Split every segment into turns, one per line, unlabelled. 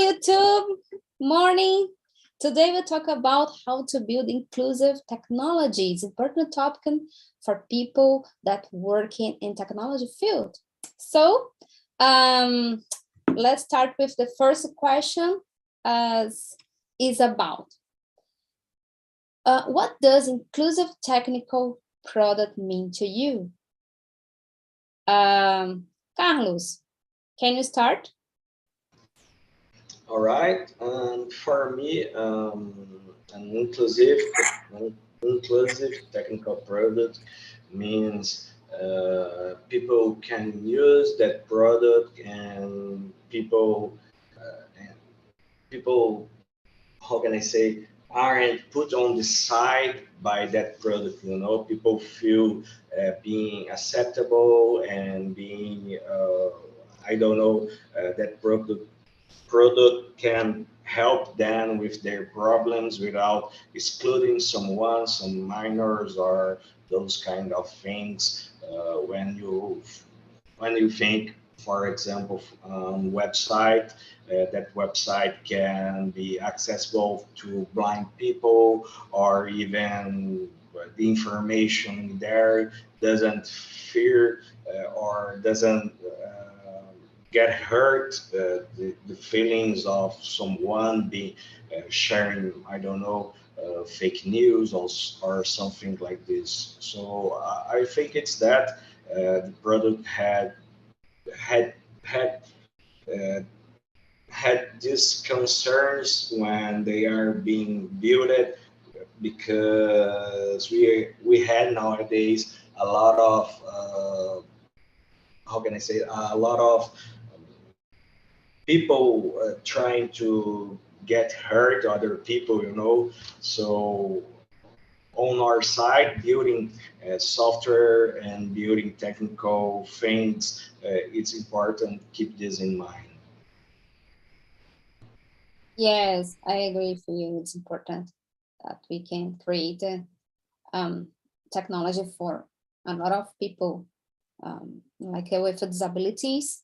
YouTube, morning. Today we'll talk about how to build inclusive technology. It's an important topic for people that work in technology field. So let's start with the first question is about what does inclusive technical product mean to you? Carlos, can you start?
All right. For me, an inclusive technical product means people can use that product, and people, how can I say, aren't put on the side by that product. You know, people feel being acceptable and being, I don't know, that product can help them with their problems without excluding someone, some minors or those kind of things. When you think, for example, website, that website can be accessible to blind people, or even the information there doesn't fear or doesn't get hurt the feelings of someone be sharing, I don't know, fake news or something like this. So I think it's that the product had uh, had these concerns when they are being built, because we had nowadays a lot of how can I say, a lot of people trying to get hurt other people, you know. So on our side, building software and building technical things, it's important to keep this in mind.
Yes, I agree with you. It's important that we can create technology for a lot of people, like with disabilities.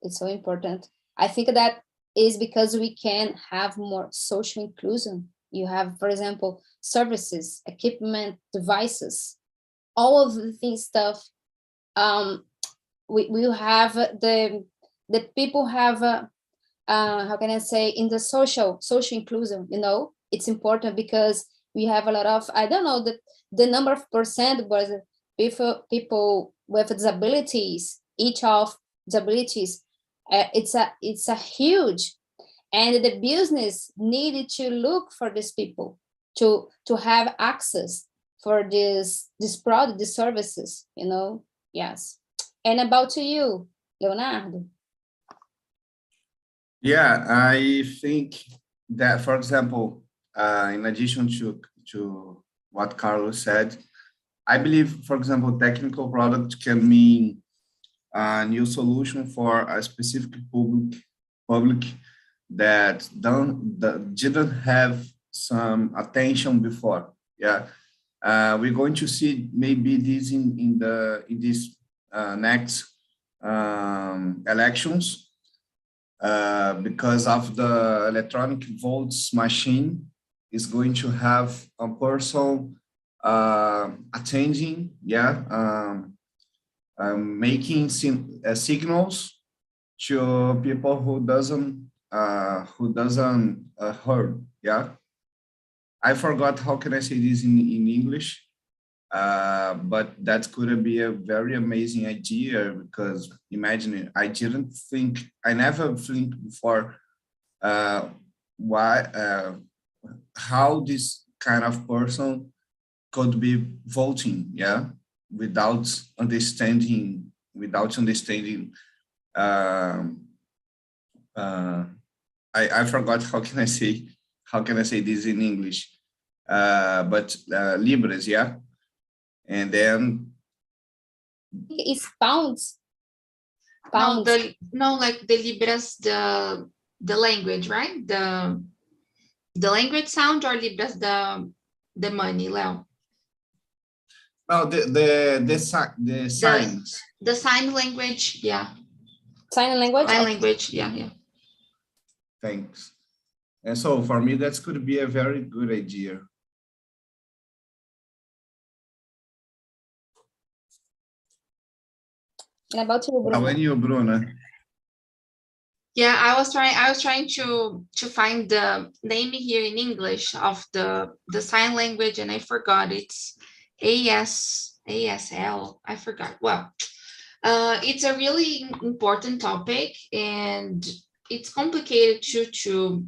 It's so important. I think that is because we can have more social inclusion. You have, for example, services, equipment, devices, all of the things stuff. We will have the people have how can I say, in the social inclusion, you know. It's important because we have a lot of, I don't know the number of percent, but people with disabilities, each of disabilities, it's a huge, and the business needed to look for these people to have access for this product, these services, you know. Yes. And about to you, Leonardo.
Yeah, I think that, for example, in addition to what Carlos said, I believe, for example, technical product can mean a new solution for a specific public that didn't have some attention before. Yeah, we're going to see maybe this in this next elections. Because of the electronic votes machine is going to have a person attending, making signals to people who doesn't heard. Yeah, I forgot how can I say this in English. But that could be a very amazing idea, because imagine, I never think before how this kind of person could be voting, without understanding. I forgot how can I say this in English, but Libras, yeah. And then
it's pounds.
No, like the Libras, the language, right? The language sound, or Libras the money, Leo?
No, the signs.
The sign language, yeah.
Sign language.
Sign language, yeah.
Thanks. And so for me, that could be a very good idea.
And about you, Bruno?
How are you, Bruna?
Yeah, I was trying to find the name here in English of the sign language, and I forgot. It's ASL. I forgot. Well, it's a really important topic, and it's complicated to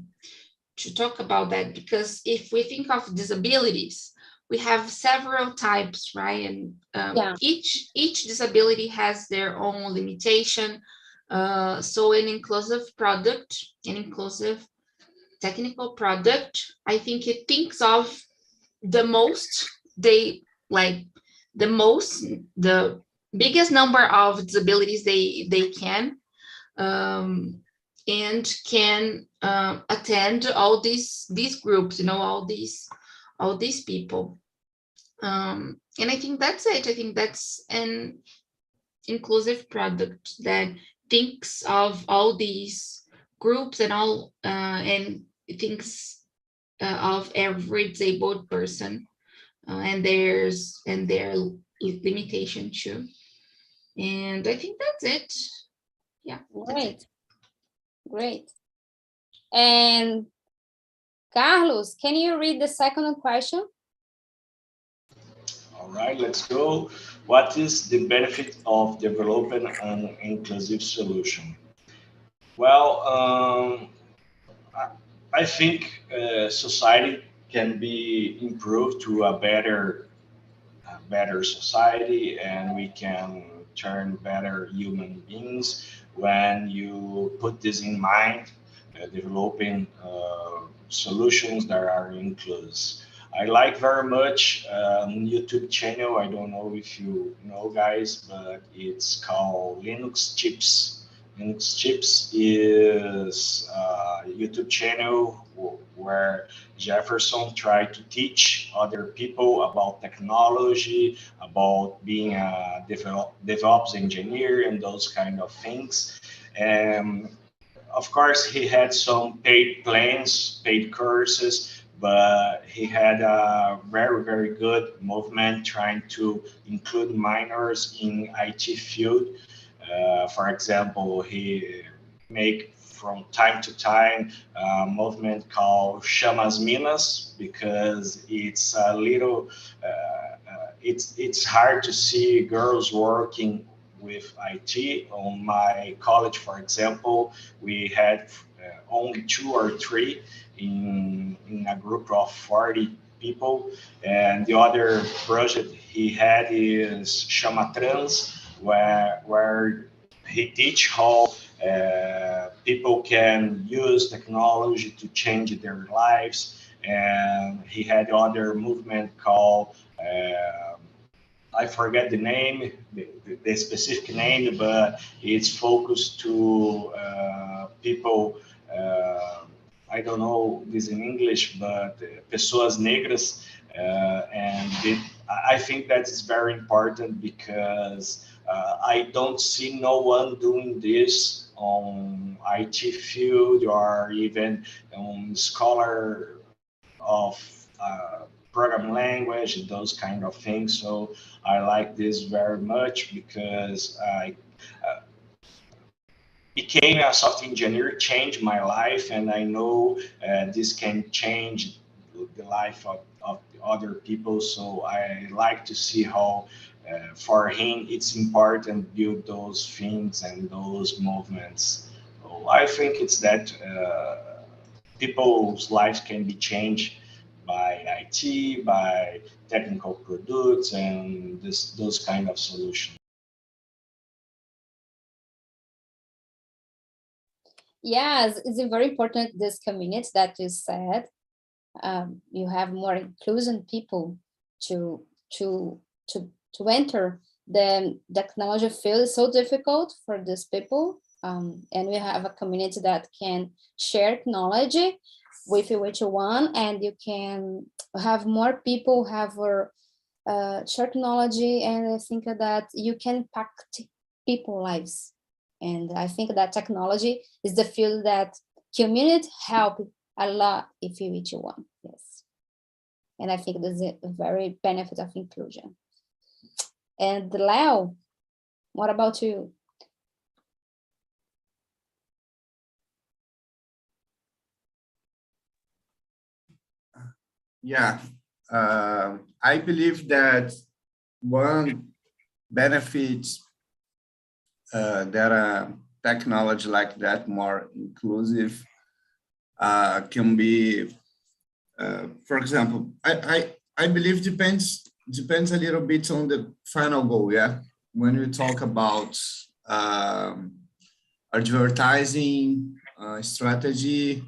talk about that, because if we think of disabilities, we have several types, right? And
Yeah.
each disability has their own limitation. So an inclusive technical product, I think it thinks of the biggest number of disabilities they can, and can attend all these groups, all these people. And I think that's it. I think that's an inclusive product that thinks of all these groups and all and thinks of every disabled person, and their limitation too. And I think that's it. Yeah.
Great. And Carlos, can you read the second question?
All right, let's go. What is the benefit of developing an inclusive solution? Well, I think society can be improved to a better society, and we can turn better human beings when you put this in mind, developing solutions that are inclusive. I like very much YouTube channel. I don't know if you know, guys, but it's called Linux Chips. Linux Chips is a YouTube channel where Jefferson tried to teach other people about technology, about being a DevOps engineer and those kind of things. And of course, he had some paid plans, paid courses, but he had a very, very good movement trying to include minors in IT field. For example, he make from time to time a movement called Chamas Minas, because it's a little, it's hard to see girls working with IT. On my college, for example, we had only 2 or 3 in a group of 40 people. And the other project he had is Chama Trans, where he teach how people can use technology to change their lives. And he had other movement called I forget the name, the specific name, but it's focused to people. I don't know this in English, but pessoas negras, and I think that is very important, because I don't see no one doing this on IT field or even on scholar of program language, those kind of things. So I like this very much, because I became a software engineer, changed my life, and I know this can change the life of other people. So I like to see how for him it's important to build those things and those movements. So I think it's that people's lives can be changed by IT, by technical products, and those kind of solutions.
Yes, it's very important, this community that you said. You have more inclusion people to enter the technology field. Is so difficult for these people, and we have a community that can share technology with which one, and you can have more people have share technology, and I think that you can impact people lives And I think that technology is the field that community help a lot if you each one. Yes. And I think this is a very benefit of inclusion. And Leo, what about you?
Yeah, I believe that one benefit that a technology like that, more inclusive, can be, for example, I believe depends a little bit on the final goal. Yeah, when we talk about advertising strategy,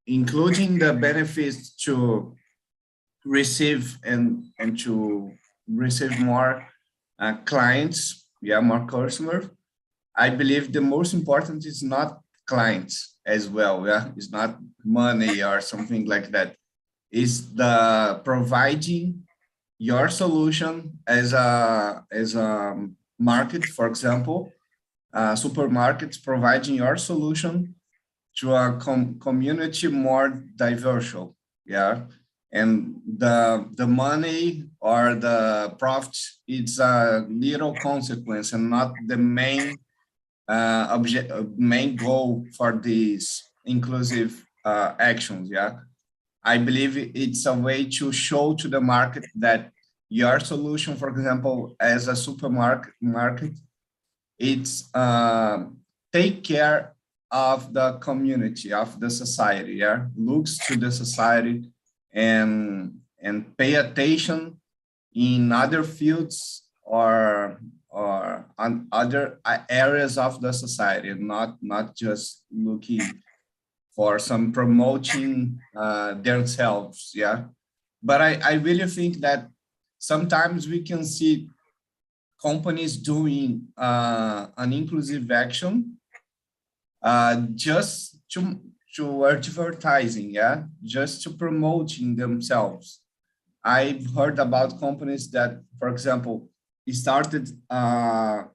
including the benefits to receive and to receive more clients, yeah, more customers. I believe the most important is not clients as well, yeah, it's not money or something like that. It's the providing your solution as a market, for example, supermarkets providing your solution to a community more diverse, yeah, and the money or the profit, it's a little consequence and not the main main goal for these inclusive actions. Yeah, I believe it's a way to show to the market that your solution, for example, as a supermarket market, it's take care of the community, of the society, yeah, looks to the society and pay attention in other fields or on other areas of the society, not just looking for some promoting themselves, yeah. But I really think that sometimes we can see companies doing an inclusive action just to advertising, yeah, just to promoting themselves. I've heard about companies that, for example, started a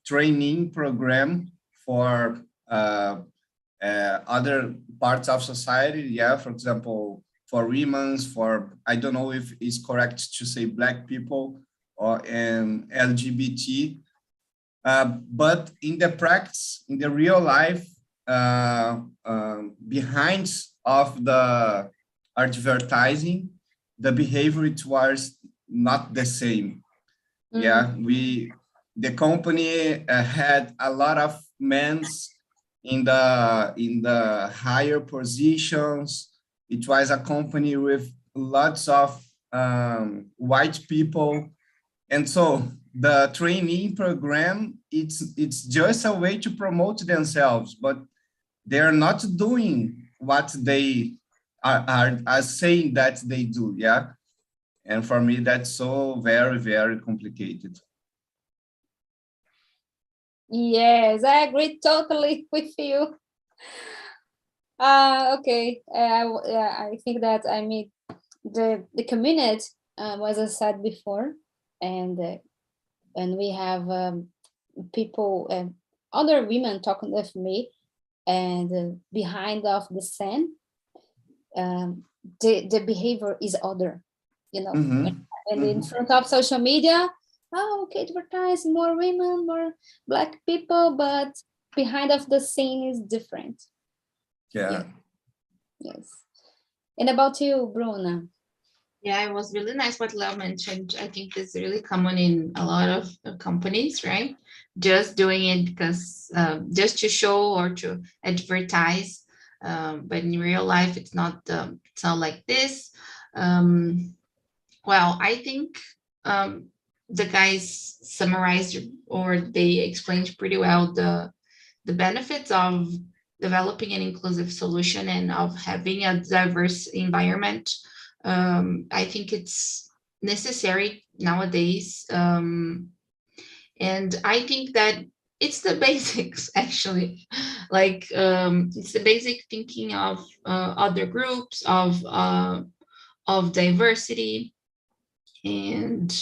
training program for other parts of society, yeah, for example, for women, for, I don't know if it's correct to say Black people or and LGBT, but in the practice, in the real life, behind of the advertising, the behavior towards not the same. Yeah, the company had a lot of men in the higher positions. It was a company with lots of white people, and so the training program, it's just a way to promote themselves, but they're not doing what they are saying that they do. Yeah, and for me that's so very, very complicated.
Yes, I agree totally with you. Okay, I think that I mean the community, as I said before, and we have people, other women talking with me, and behind of the scene, the behavior is other, you know, and in front of social media, oh, okay, advertise more women, more Black people, but behind of the scene is different.
Yeah.
Yes. And about you, Bruna?
Yeah, it was really nice what Leo mentioned. I think this is really common in a lot of companies, right? Just doing it because just to show or to advertise, but in real life, it's not like this. Well, I think the guys summarized or they explained pretty well the benefits of developing an inclusive solution and of having a diverse environment. I think it's necessary nowadays. And I think that it's the basics, actually. Like, it's the basic thinking of other groups, of diversity. And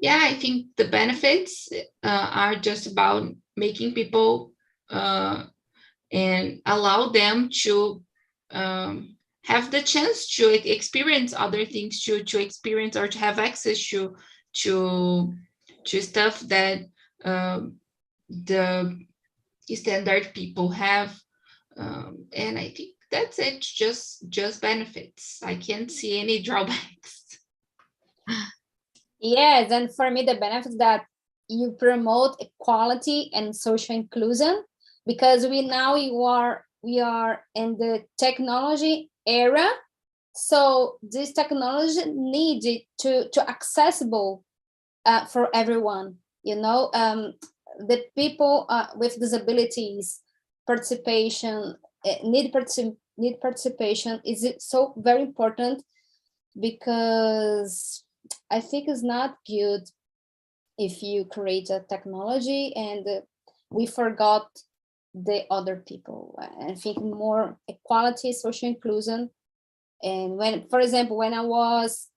yeah, I think the benefits are just about making people and allow them to have the chance to experience other things, to experience or to have access to stuff that the standard people have. And I think that's it, just benefits. I can't see any drawbacks.
Yes, and for me, the benefits that you promote equality and social inclusion, because we are in the technology era, so this technology needed to accessible for everyone. The people with disabilities participation need participation is so very important, because I think it's not good if you create a technology and we forgot the other people. I think more equality, social inclusion. And when, for example, when I was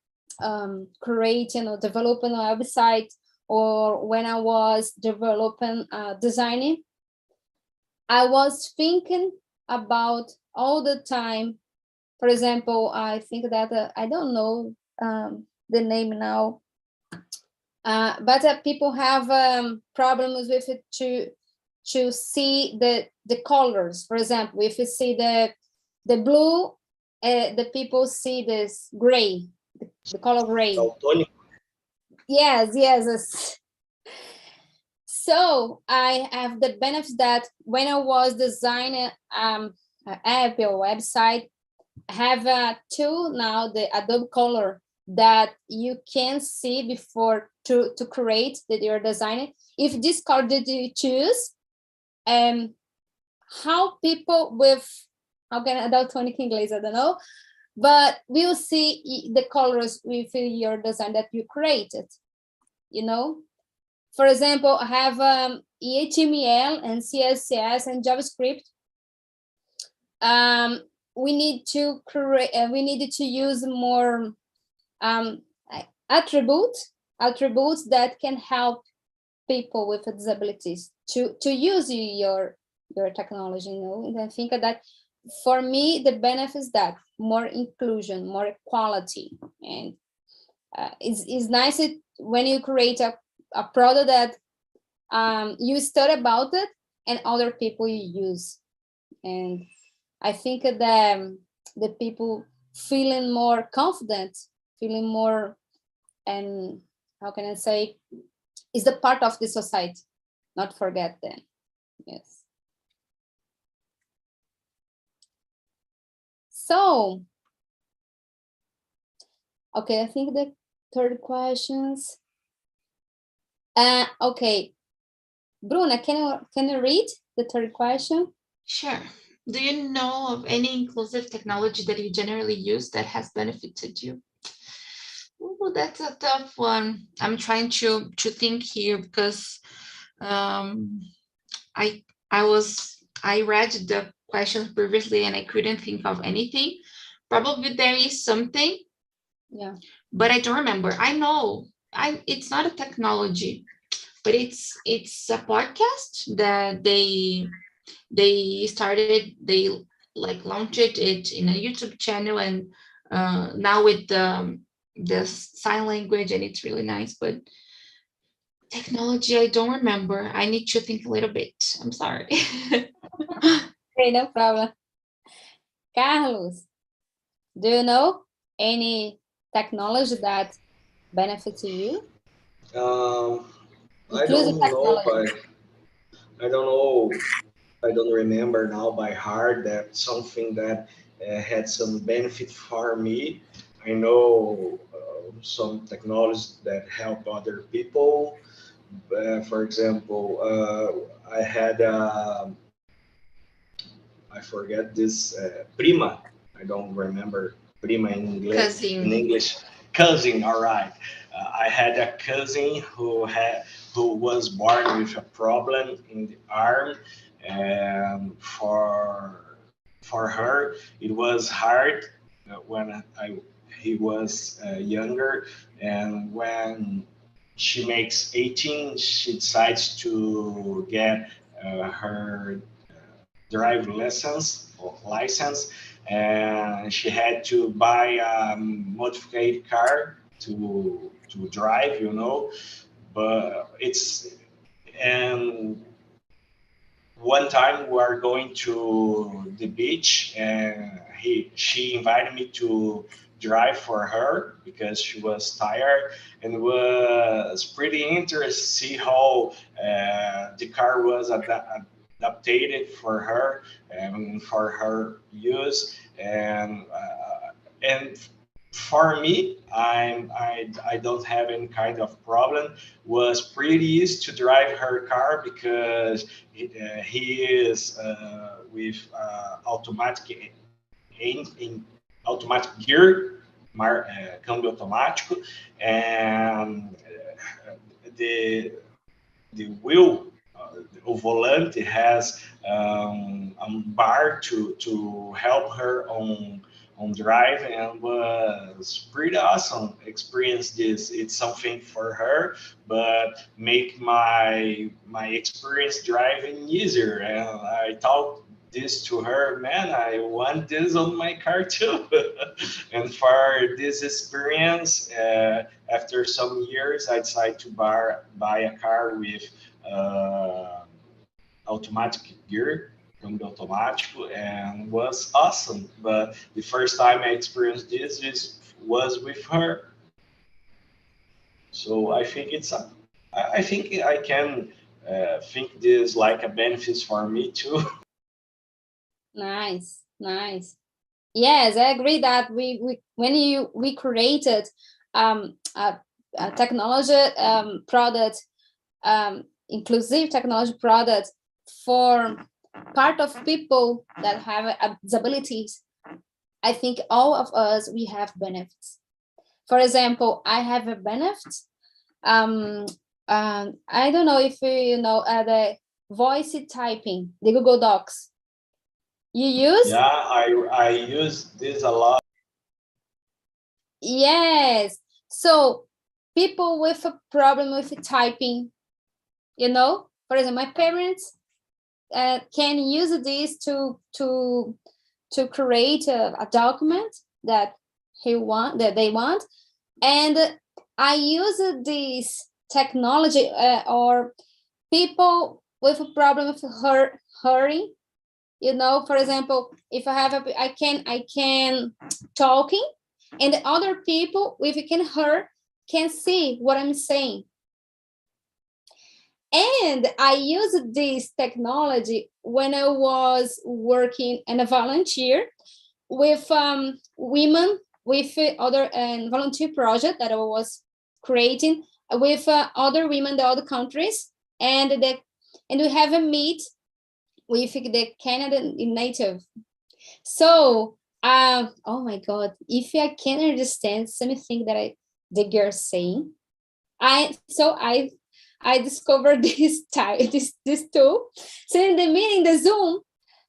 creating or developing a website, or when I was developing designing, I was thinking about all the time. For example, I think that I don't know the name now, but people have problems with it to see the colors. For example, if you see the blue, the people see this gray, the color gray.
Daltonic.
Yes. So I have the benefit that when I was designing an app or website, I have a tool now, the Adobe Color, that you can see before to create that you're designing. If this color did you choose, how people with, how can Daltonic English, I don't know, but we'll see the colors with your design that you created, For example, I have HTML and CSS and JavaScript. We need to create. We needed to use more attributes that can help people with disabilities to use your technology. And I think that for me the benefits that more inclusion, more equality, and it's nice when you create a product that you study about it and other people you use. And I think that the people feeling more confident, feeling more, and how can I say, is the part of the society, not forget them. Yes. So, okay, I think the third questions. Okay, Bruna, can you read the third question?
Sure. Do you know of any inclusive technology that you generally use that has benefited you? Oh, that's a tough one. I'm trying to think here, because I read the questions previously and I couldn't think of anything. Probably there is something.
Yeah.
But I don't remember. I know it's not a technology, but it's a podcast that they started. They like launched it in a YouTube channel, and now with the sign language, and it's really nice. But technology, I don't remember. I need to think a little bit. I'm sorry.
Okay, no problem. Carlos, do you know any technology that benefits you?
I don't know, but I don't know. I don't remember now by heart that something that had some benefit for me. I know some technologies that help other people. For example, I had I forget this prima. I don't remember prima in English.
Cousin.
In English, cousin. All right. I had a cousin who was born with a problem in the arm, and for her it was hard when he was younger, and when she makes 18, she decides to get her drive license, and she had to buy a modified car to drive, you know. But it's and one time we are going to the beach, and she invited me to drive for her because she was tired, and it was pretty interesting to see how the car was adapted for her and for her use. And for me, I don't have any kind of problem. Was pretty easy to drive her car because he is with in automatic gear, câmbio automático, and the wheel, o volante has a bar to help her on drive, and was pretty awesome experience this. It's something for her, but make my experience driving easier. And I thought this to her, man, I want this on my car too. And for this experience, after some years, I decided to buy a car with automatic gear, câmbio automático, and was awesome. But the first time I experienced this was with her. So I think I think I can think this like a benefit for me too.
Nice, nice. Yes, I agree that we created a technology product, inclusive technology product for part of people that have disabilities. I think all of us, we have benefits. For example, I have a benefit. I don't know if you know the voice typing, the Google Docs. You use?
Yeah, I use this a lot.
Yes. So people with a problem with typing, you know, for example, my parents can use this to create a document that they want, and I use this technology or people with a problem with hurry. You know, for example, if I have I can talking, and the other people with hear can see what I'm saying. And I used this technology when I was working and a volunteer with women with other volunteer project that I was creating with other women in the other countries, and we have a meet with the Canadian native. So, oh my God, if I can understand something that the girl's saying, I discovered this tool. So in the meeting, the Zoom,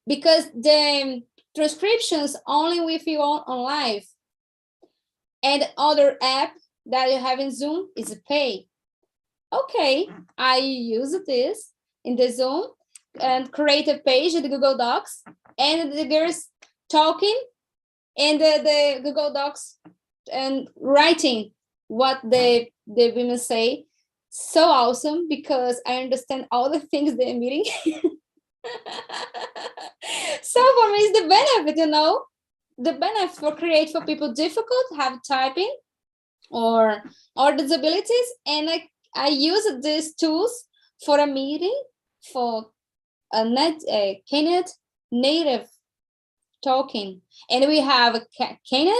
because the transcriptions only with you on live, and other app that you have in Zoom is a pay. Okay, I use this in the Zoom and create a page in the Google Docs, and the girls talking in the Google Docs and writing what the women say. So awesome, because I understand all the things they're meeting. So for me, it's the benefit, you know, the benefit for create for people difficult, have typing or disabilities. And I use these tools for a meeting for a Canadian native talking. And we have Canada,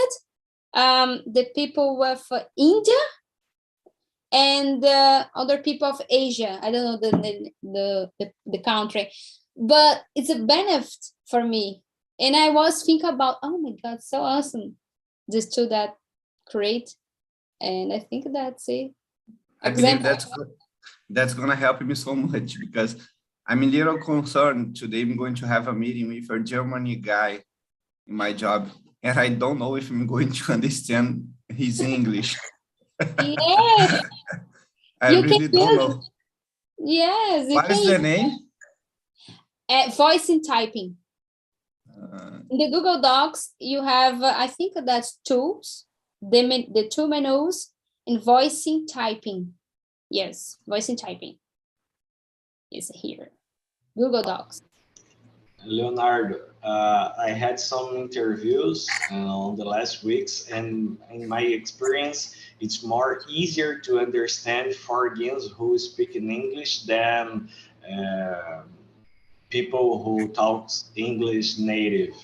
the people with India, and other people of Asia. I don't know the country, but it's a benefit for me. And I was thinking about, oh my God, so awesome, this tool that create. And I think that's it.
I believe that's gonna help me so much, because I'm a little concerned today. I'm going to have a meeting with a Germany guy in my job, and I don't know if I'm going to understand his English.
Yes.
I
You can
really don't
use,
know.
yes, you
What is
can
the
use
name?
voice and typing. In the Google Docs, you have, I think that's tools, the two menus, and voicing typing. Yes, voicing typing is here. Google Docs.
Leonardo, I had some interviews on the last weeks, and in my experience, it's more easier to understand foreigners who speak in English than uh, people who talk English native.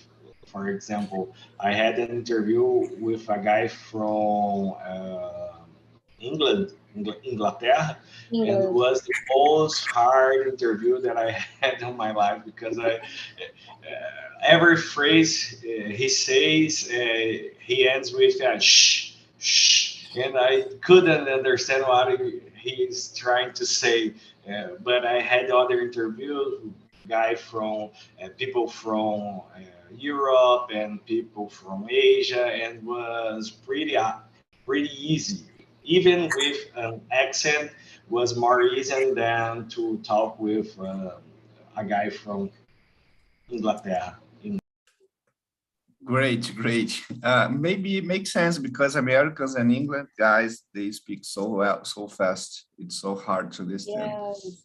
For example, I had an interview with a guy from England, Inglaterra, and it
English.
was the most hard interview that I had in my life because every phrase he says, he ends with shh, shh, and I couldn't understand what he's trying to say. But I had other interviews, guy from people from Europe and people from Asia, and was pretty easy. Even with an accent, was more easy than to talk with a guy from Inglaterra.
Great, great. Maybe it makes sense because Americans and England guys, they speak so well, so fast. It's so hard to understand.
Yes.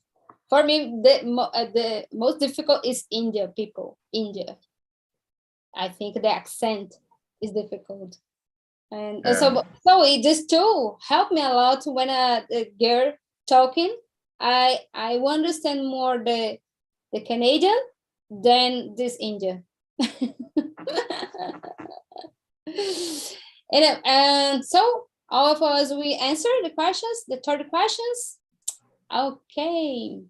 For me, the most difficult is India people. India. I think the accent is difficult. And
Yeah.
so it just too helped me a lot when a girl talking. I understand more the Canadian than this Indian. And so all of us, we answer the questions, the 30 questions. Okay.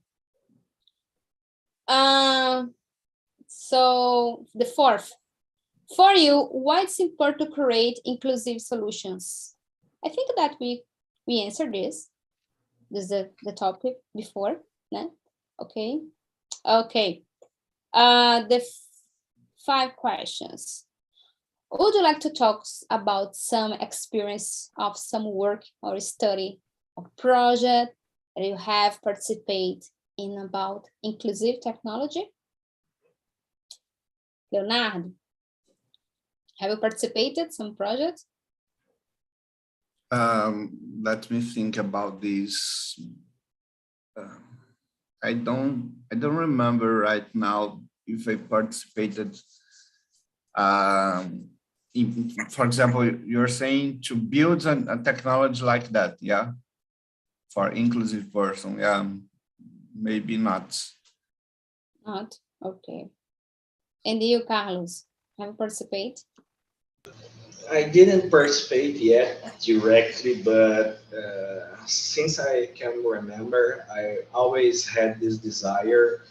So the fourth, for you, why it's important to create inclusive solutions? I think that we answered this. This is the topic before. No? Okay. Okay. The 5 questions. Would you like to talk about some experience of some work or study or project that you have participated in about inclusive technology? Leonardo, have you participated some projects?
Let me think about this. I don't remember right now if I participated. For example, you're saying to build a technology like that, yeah, for inclusive person, yeah, maybe not.
Not? Okay. And you, Carlos, have you participated?
I didn't participate yet directly, but since I can remember, I always had this desire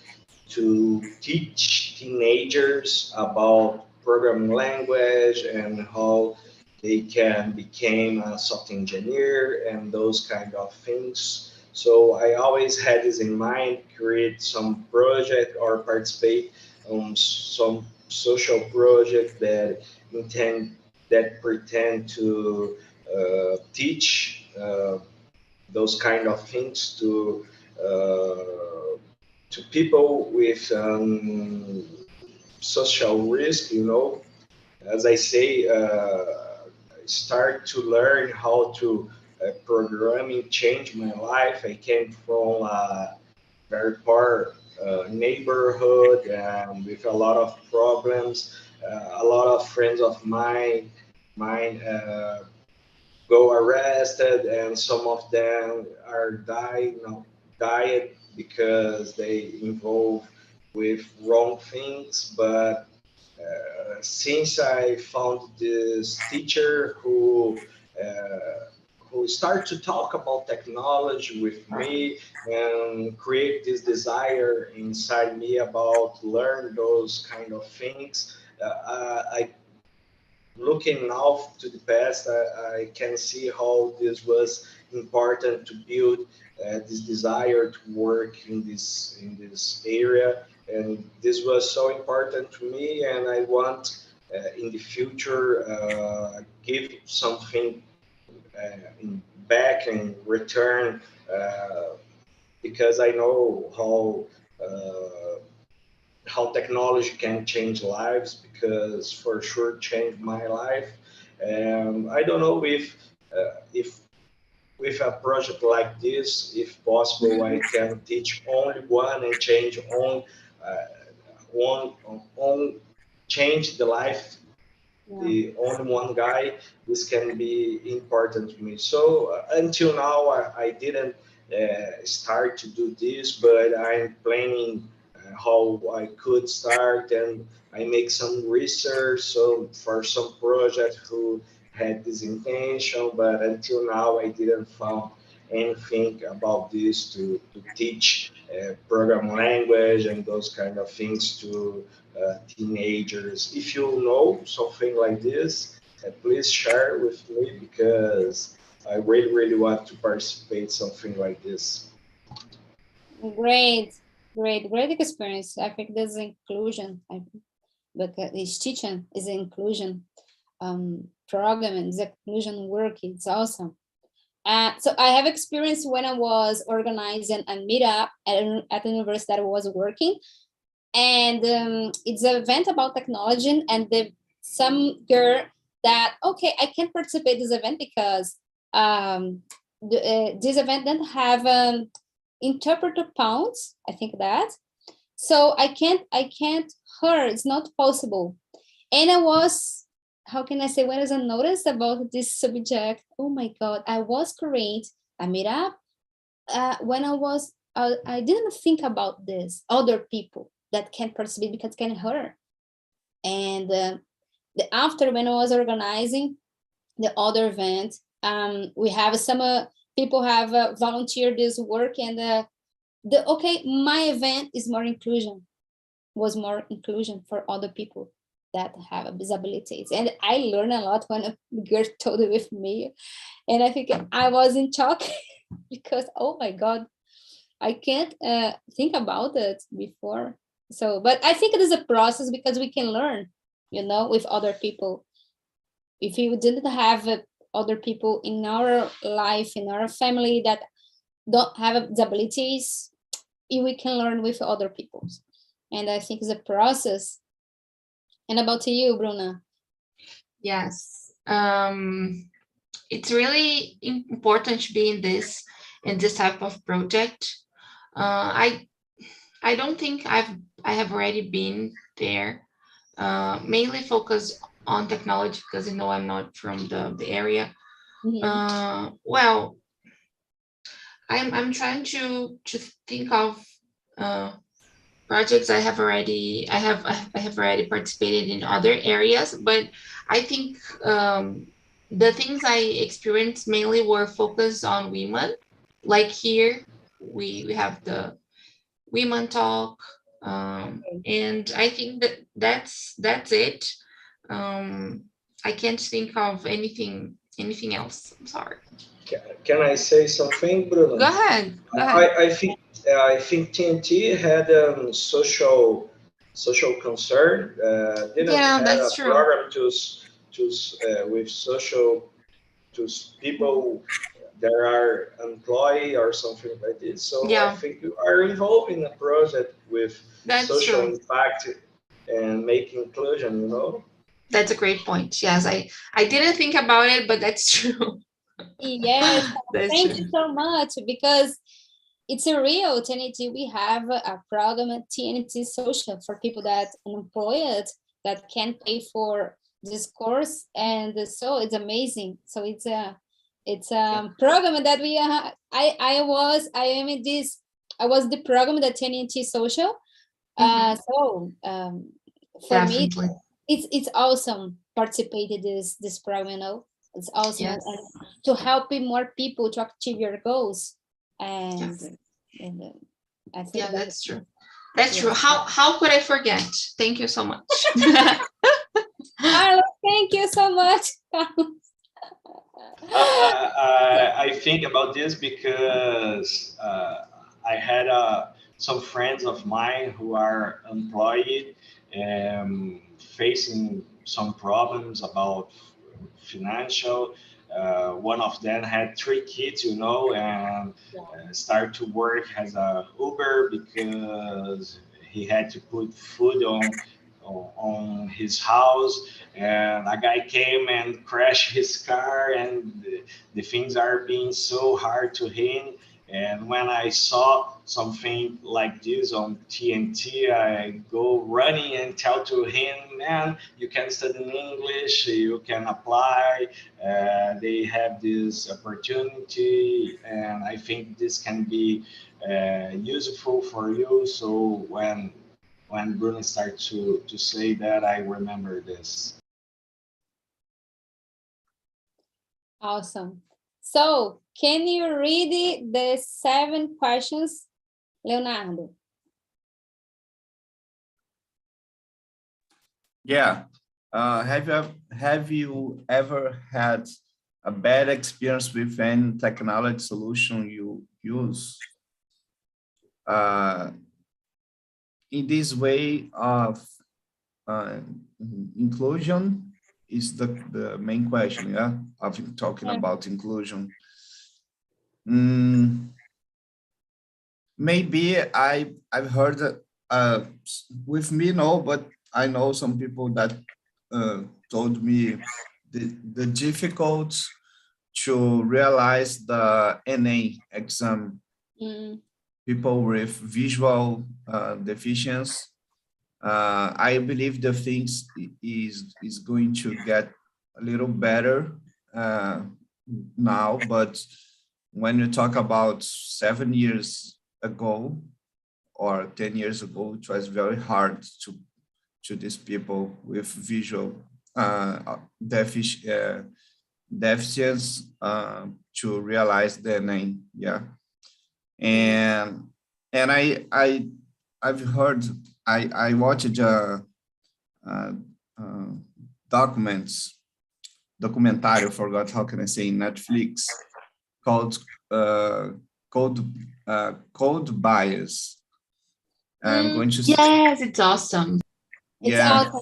to teach teenagers about programming language and how they can become a software engineer and those kind of things. So I always had this in mind, create some project or participate on some social project that intend that pretend to teach those kind of things to people with social risk. As I say, start to learn how to programming changed my life. I came from a very poor neighborhood and with a lot of problems. A lot of friends of mine go arrested, and some of them are died because they involve with wrong things. But since I found this teacher who start to talk about technology with me and create this desire inside me about learn those kind of things, I looking now to the past, I can see how this was important to build this desire to work in this area, and this was so important to me. And I want in the future give something in back and return because I know how technology can change lives, because for sure changed my life. And I don't know if with a project like this, if possible, I can teach only one and change uh, on change the life the only one guy. This can be important to me. So until now, I didn't start to do this, but I'm planning how I could start, and I make some research so for some project who had this intention, but until now I didn't found anything about this to teach program language and those kind of things to teenagers. If you know something like this, please share with me, because I really, really want to participate something like this.
Great, great experience. I think there's inclusion. Because this teaching is inclusion program, and the inclusion work. It's awesome. So I have experience when I was organizing a meetup at the university that I was working, and it's an event about technology, and some girl that, okay, I can participate in this event because this event doesn't have interpreter pounds, I think that. So I can't hear, it's not possible. And I was, how can I say, when I noticed about this subject, oh my God, I was create a meetup when I didn't think about this, other people that can participate because can hear. And after, when I was organizing the other event, we have some people have volunteered this work, and okay, my event is more inclusion, was more inclusion for other people that have disabilities. And I learned a lot when a girl told it with me, and I think I was in shock because, oh my God, I can't think about it before. So, but I think it is a process, because we can learn, with other people. If we didn't have other people in our life, in our family that don't have disabilities, we can learn with other people. And I think it's a process. And about you, Bruna?
Yes. It's really important to be in this type of project. I don't think I have already been there. Mainly focused on technology, because I'm not from the area. Mm-hmm. Well, I'm trying to think of projects I have already participated in other areas, but I think the things I experienced mainly were focused on women. Like here, we have the women talk, and I think that's it. I can't think of anything else. I'm sorry.
Can I say something, Bruno?
Go ahead.
I think TNT had social concern. Didn't have
that's
a
true.
program to with social to people that are employee or something like this. So yeah. I think you are involved in a project with social impact and make inclusion.
That's a great point. Yes, I didn't think about it, but that's true.
Yes, thank you so much, because it's a real TNT. We have a program at TNT Social for people that unemployed, that can pay for this course, and so it's amazing. So it's a program that we I was the program that TNT Social. So for
Definitely.
me, it's awesome participated this program. It's awesome. Yes. And to help more people to achieve your goals. And, yes. I think
that's true. That's true. How could I forget? Thank you so much.
Carlos, thank you so much.
I think about this because I had some friends of mine who are employed facing some problems about financial. one of them had 3 kids, you know, and started to work as a Uber because he had to put food on his house, and a guy came and crashed his car, and the things are being so hard to him. And when I saw something like this on TNT, I go running and tell to him, man, you can study in English, you can apply, they have this opportunity, and I think this can be useful for you. So when Bruno started to say that, I remember this.
Awesome. So, can you read the 7 questions, Leonardo?
Yeah. Have you ever had a bad experience with any technology solution you use? In this way of inclusion is the main question, yeah, of talking about inclusion. Maybe I've heard with me, no, but I know some people that told me the difficult to realize the NA exam. People with visual deficiency. I believe the things is going to get a little better now, but when you talk about 7 years ago or 10 years ago, it was very hard to these people with visual deficiencies to realize their name. Yeah. And I've heard, I watched documentary, forgot how can I say, Netflix, called Code Bias. I'm going to
yes, it's awesome.
It's awesome.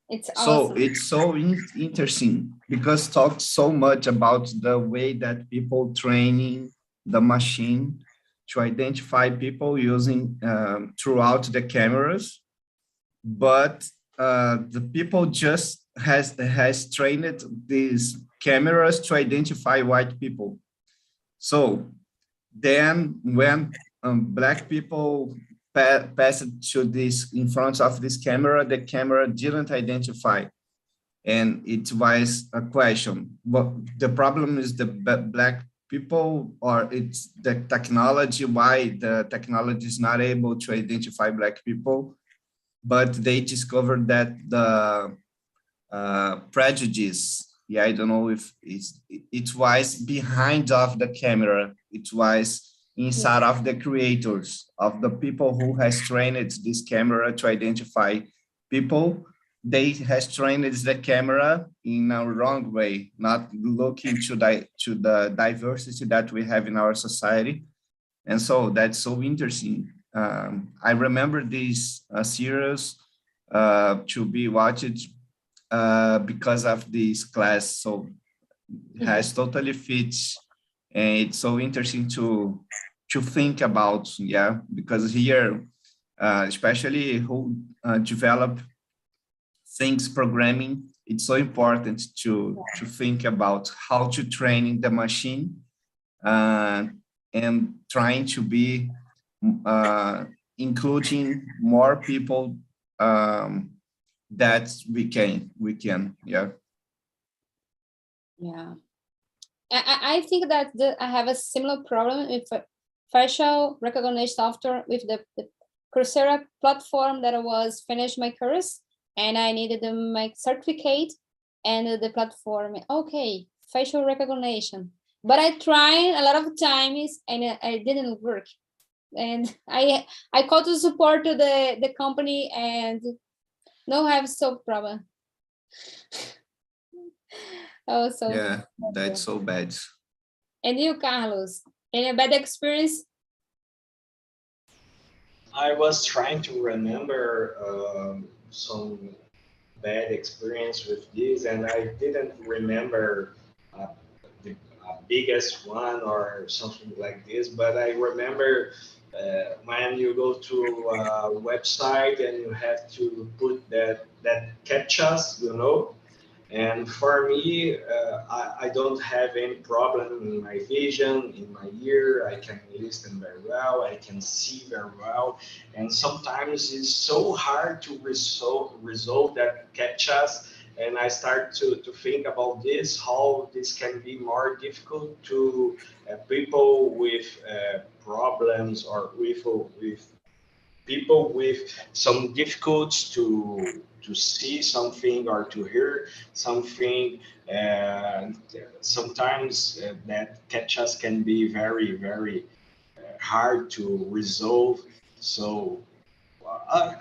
It's awesome.
So it's so interesting because talks so much about the way that people training the machine to identify people using throughout the cameras, but the people just has trained these cameras to identify white people. So then when black people passed to this in front of this camera, the camera didn't identify, and it was a question. But the problem is the black people, or it's the technology, why the technology is not able to identify black people. But they discovered that the prejudice, yeah, I don't know if it was behind of the camera, it was inside of the creators, of the people who has trained this camera to identify people. They has trained the camera in a wrong way, not looking to the diversity that we have in our society. And so that's so interesting. I remember this series to be watched because of this class. So it has totally fits, and it's so interesting to think about, yeah, because here, especially who develop things programming, it's so important to think about how to train the machine and trying to be including more people that we can, yeah.
Yeah, I think that I have a similar problem with facial recognition software with the Coursera platform that I was finished my course, and I needed to make certificate, and the platform, okay, facial recognition. But I tried a lot of times and it didn't work. And I called to support to the company, and no have solved problem. Oh, so
yeah, that's so bad.
And you, Carlos, any bad experience?
I was trying to remember some bad experience with this, and I didn't remember biggest one or something like this, but I remember when you go to a website and you have to put that captchas, you know. And for me, I don't have any problem in my vision, in my ear. I can listen very well. I can see very well. And sometimes it's so hard to resolve that captchas. And I start to think about this, how this can be more difficult to people with problems or with people with some difficulties to see something or to hear something. And sometimes that catches can be very hard to resolve. So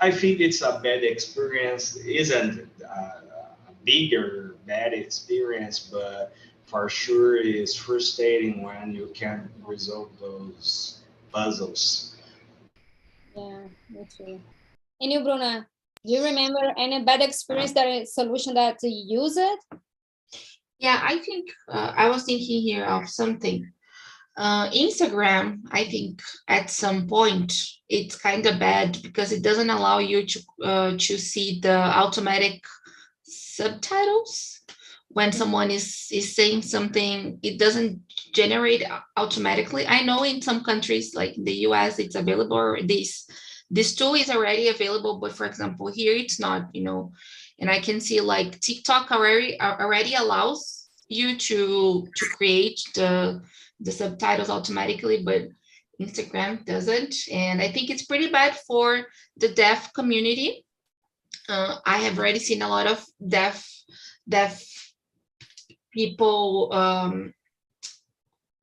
I think it's a bad experience. Isn't a bigger bad experience, but for sure it's frustrating when you can't resolve those puzzles.
Yeah, me too. And you, Bruna, do you remember any bad experience that a solution that you used it?
Yeah, I think I was thinking here of something. Instagram, I think at some point it's kind of bad because it doesn't allow you to see the automatic subtitles when someone is saying something. It doesn't generate automatically. I know in some countries like the US it's available. This tool is already available, but for example here it's not, you know. And I can see like TikTok already allows you to create the subtitles automatically, but Instagram doesn't. And I think it's pretty bad for the deaf community. I have already seen a lot of deaf people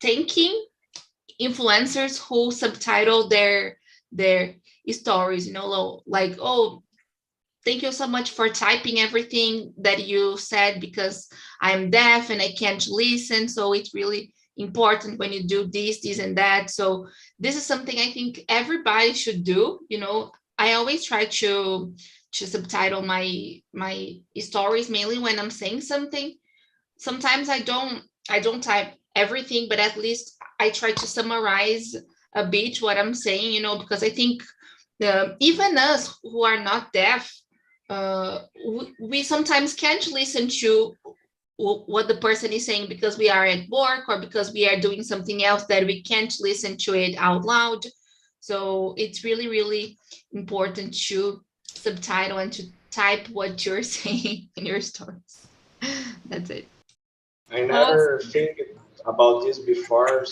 thanking influencers who subtitle their stories, you know, like, oh, thank you so much for typing everything that you said because I'm deaf and I can't listen. So it's really important when you do this and that. So this is something I think everybody should do. You know, I always try to subtitle my stories mainly when I'm saying something. Sometimes I don't type everything, but at least I try to summarize a bit what I'm saying, you know, because I think even us who are not deaf, we sometimes can't listen to what the person is saying because we are at work or because we are doing something else that we can't listen to it out loud. So it's really important to subtitle and to type what you're saying in your stories. That's it.
I
Awesome.
never think about this before.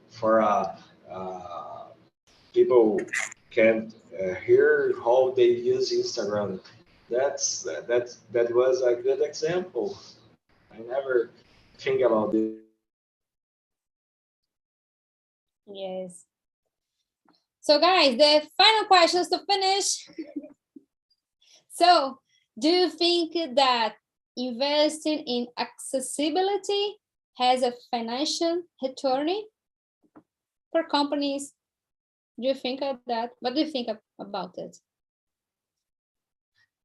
For people can hear how they use Instagram. That was a good example. I never think about this.
Yes. So guys, the final questions to finish. So, do you think that investing in accessibility has a financial return for companies? Do you think of that? What do you think about it?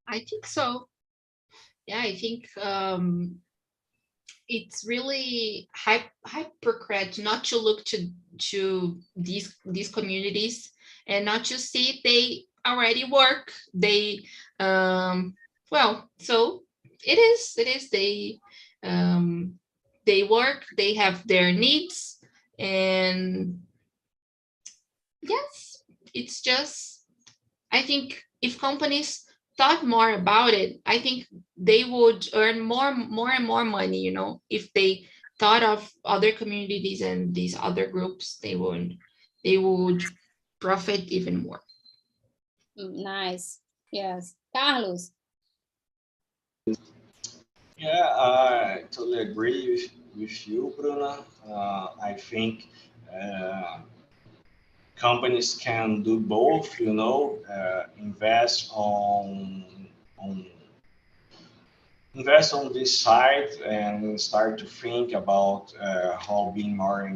I think so. Yeah, I think it's really hypocrite not to look to these communities and not to see they already work. They well, so it is they work, they have their needs, and yes, it's just, I think if companies thought more about it, I think they would earn more and more money, you know. If they thought of other communities and these other groups, they would profit even more.
Nice. Yes. Carlos.
Yeah, I totally agree with you, Bruna. I think uh, companies can do both. You know, on invest on this side and start to think about how being more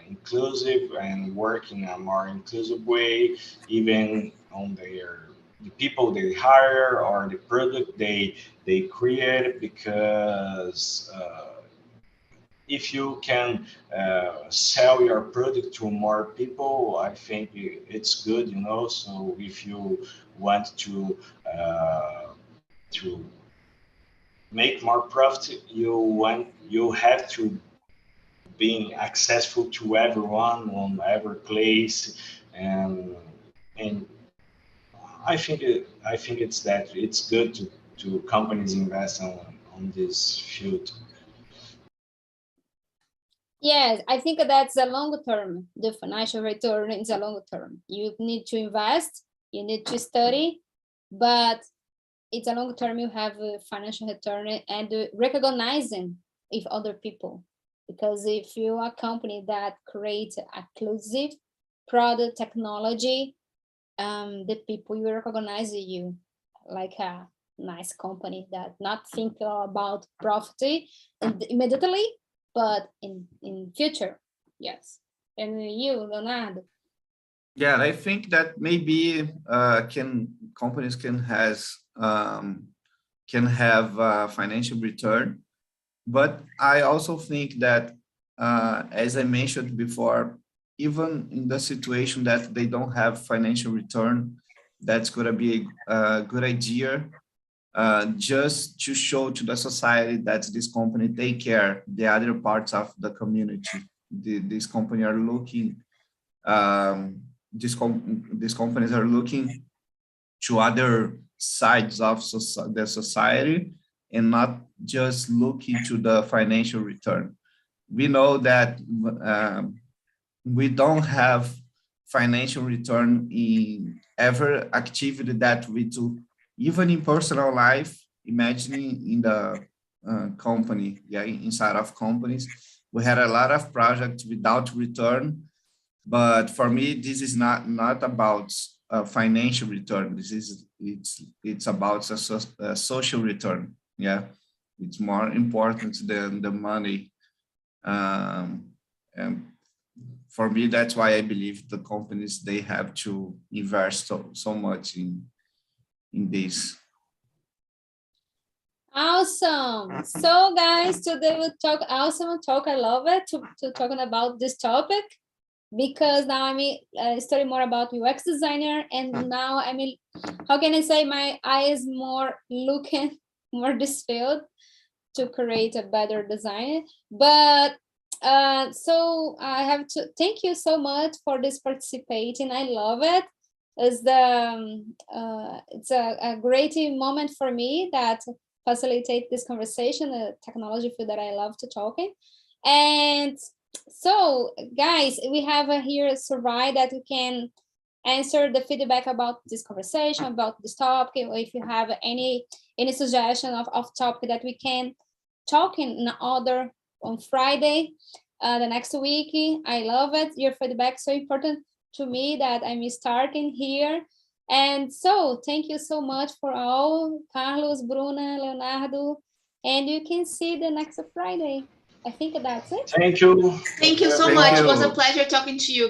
inclusive and work in a more inclusive way, even on the people they hire or the product they create, because if you can sell your product to more people, I think it's good, you know. So if you want to make more profit, you have to being accessible to everyone on every place, and I think it's good to companies invest on this field.
Yes, I think that's a long term. The financial return is a long term. You need to invest, you need to study, but it's a long term. You have a financial return and recognizing with other people. Because if you are a company that creates exclusive product technology, the people will recognize you like a nice company that not think about profit immediately, but in future. Yes. And you, Leonardo?
Yeah, I think that maybe companies can have financial return, but I also think that as I mentioned before, even in the situation that they don't have financial return, that's going to be a good idea just to show to the society that this company take care the other parts of the community. This company are looking, these companies are looking to other sides of the society and not just looking to the financial return. We know that we don't have financial return in every activity that we do, even in personal life. Imagining in the company, yeah, inside of companies, we had a lot of projects without return. But for me, this is not about financial return. It's about a social return. Yeah, it's more important than the money. And for me, that's why I believe the companies, they have to invest so much in this.
Awesome. So guys, today we'll talk awesome talk. I love it to talking about this topic, because now I'm studying more about UX designer, and now how can I say, my eye is more looking more this field to create a better design. But so I have to thank you so much for this participating. I love it. It's a great moment for me that facilitate this conversation, the technology field that I love to talking. And so guys, we have here a survey that you can answer the feedback about this conversation, about this topic, or if you have any suggestion of topic that we can talk in other on Friday, the next week. I love it. Your feedback is so important to me that I'm starting here. And so thank you so much for all, Carlos, Bruna, Leonardo, and you can see the next Friday. I think that's it.
Thank you.
Thank you so much. It was a pleasure talking to you.